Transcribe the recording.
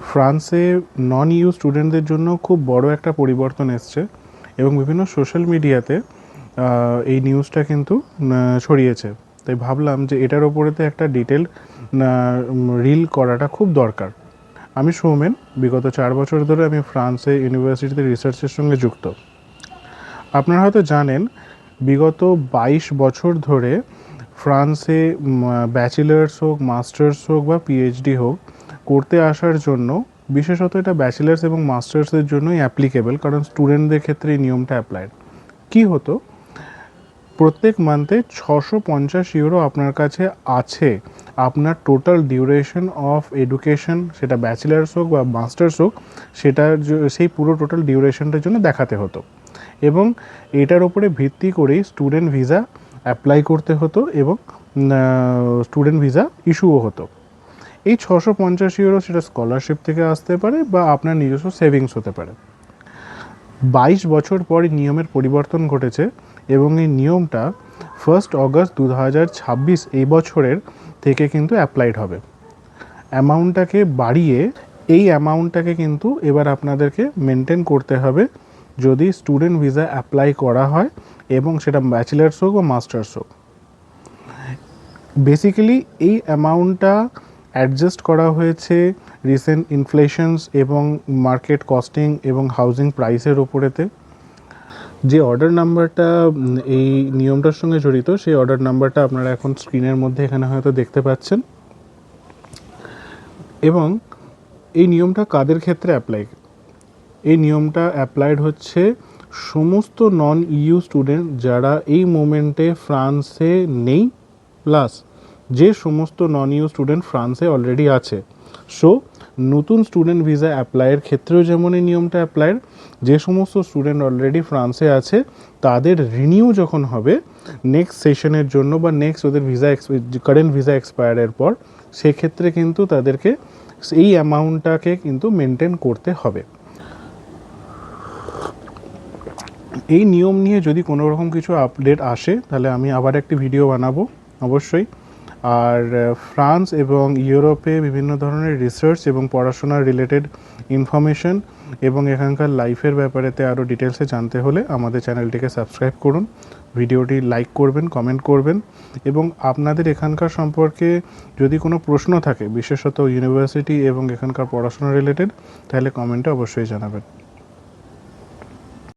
ফ্রান্সে নন ইউ স্টুডেন্টদের জন্য খুব বড় একটা পরিবর্তন এসছে এবং বিভিন্ন সোশ্যাল মিডিয়াতে এই নিউজটা কিন্তু ছড়িয়েছে। তাই ভাবলাম যে এটার ওপরেতে একটা ডিটেল রিল করাটা খুব দরকার। আমি সৌমেন, বিগত 4 বছর ধরে আমি ফ্রান্সে ইউনিভার্সিটিতে রিসার্চের সঙ্গে যুক্ত। আপনারা হয়তো জানেন বিগত 22 বছর ধরে ফ্রান্সে ব্যাচেলার্স হোক, মাস্টার্স হোক বা পিএইচডি হোক করতে আসার জন্য, বিশেষত এটা ব্যাচেলার্স এবং মাস্টার্সের জন্যই অ্যাপ্লিকেবল, কারণ স্টুডেন্টদের ক্ষেত্রে এই নিয়মটা অ্যাপ্লাইড। কী হতো, প্রত্যেক মান্থে 650 ইউরো আপনার কাছে আছে আপনার টোটাল ডিউরেশন অফ এডুকেশন, সেটা ব্যাচেলার্স হোক বা মাস্টার্স হোক, সেই পুরো টোটাল ডিউরেশনটার জন্য দেখাতে হতো এবং এটার উপরে ভিত্তি করেই স্টুডেন্ট ভিসা অ্যাপ্লাই করতে হতো এবং স্টুডেন্ট ভিসা ইস্যুও হতো। এই 650 ইউরো সেটা স্কলারশিপ থেকে আসতে পারে বা আপনার নিজস্ব সেভিংস হতে পারে। 22 বছর পর নিয়মের পরিবর্তন ঘটেছে এবং এই নিয়মটা 1 অগস্ট 2026 এই বছরের থেকে কিন্তু অ্যাপ্লাইড হবে। অ্যামাউন্টটাকে বাড়িয়ে এই অ্যামাউন্টটাকে কিন্তু এবার আপনাদেরকে মেনটেন করতে হবে যদি স্টুডেন্ট ভিসা অ্যাপ্লাই করা হয় এবং সেটা ব্যাচেলার্স হোক বা মাস্টার্স হোক। বেসিক্যালি এই অ্যামাউন্টটা অ্যাডজাস্ট করা হয়েছে রিসেন্ট ইনফ্লেশনস এবং মার্কেট কস্টিং এবং হাউজিং প্রাইসের ওপরেতে। যে অর্ডার নাম্বারটা এই নিয়মটার সঙ্গে জড়িত, সেই অর্ডার নাম্বারটা আপনারা এখন স্ক্রিনের মধ্যে এখানে হয়তো দেখতে পাচ্ছেন। এবং এই নিয়মটা কাদের ক্ষেত্রে অ্যাপ্লাই? এই নিয়মটা অ্যাপ্লাইড হচ্ছে সমস্ত নন ইউ স্টুডেন্ট যারা এই মোমেন্টে ফ্রান্সে নেই, প্লাস যে সমস্ত নন ইউ স্টুডেন্ট ফ্রান্সে অলরেডি আছে। সো নতুন স্টুডেন্ট ভিসা অ্যাপ্লাইয়ের ক্ষেত্রেও যেমন এই নিয়মটা অ্যাপ্লাইড, যে সমস্ত স্টুডেন্ট অলরেডি ফ্রান্সে আছে তাদের রিনিউ যখন হবে নেক্সট সেশনের জন্য বা নেক্সট ওদের ভিসা কারেন্ট ভিসা এক্সপায়ারের পর, সেক্ষেত্রে কিন্তু তাদেরকে এই অ্যামাউন্টটাকে কিন্তু মেনটেন করতে হবে। এই নিয়ম নিয়ে যদি কোনো রকম কিছু আপডেট আসে তাহলে আমি আবার একটি ভিডিও বানাবো অবশ্যই। আর ফ্রান্স এবং ইউরোপে বিভিন্ন ধরনের রিসার্চ এবং পড়াশোনার রিলেটেড ইনফরমেশন এবং এখানকার লাইফের ব্যাপারেতে আরও ডিটেলসে জানতে হলে আমাদের চ্যানেলটিকে সাবস্ক্রাইব করুন, ভিডিওটি লাইক করবেন, কমেন্ট করবেন এবং আপনাদের এখানকার সম্পর্কে যদি কোনো প্রশ্ন থাকে, বিশেষত ইউনিভার্সিটি এবং এখানকার পড়াশোনা রিলেটেড, তাহলে কমেন্টে অবশ্যই জানাবেন।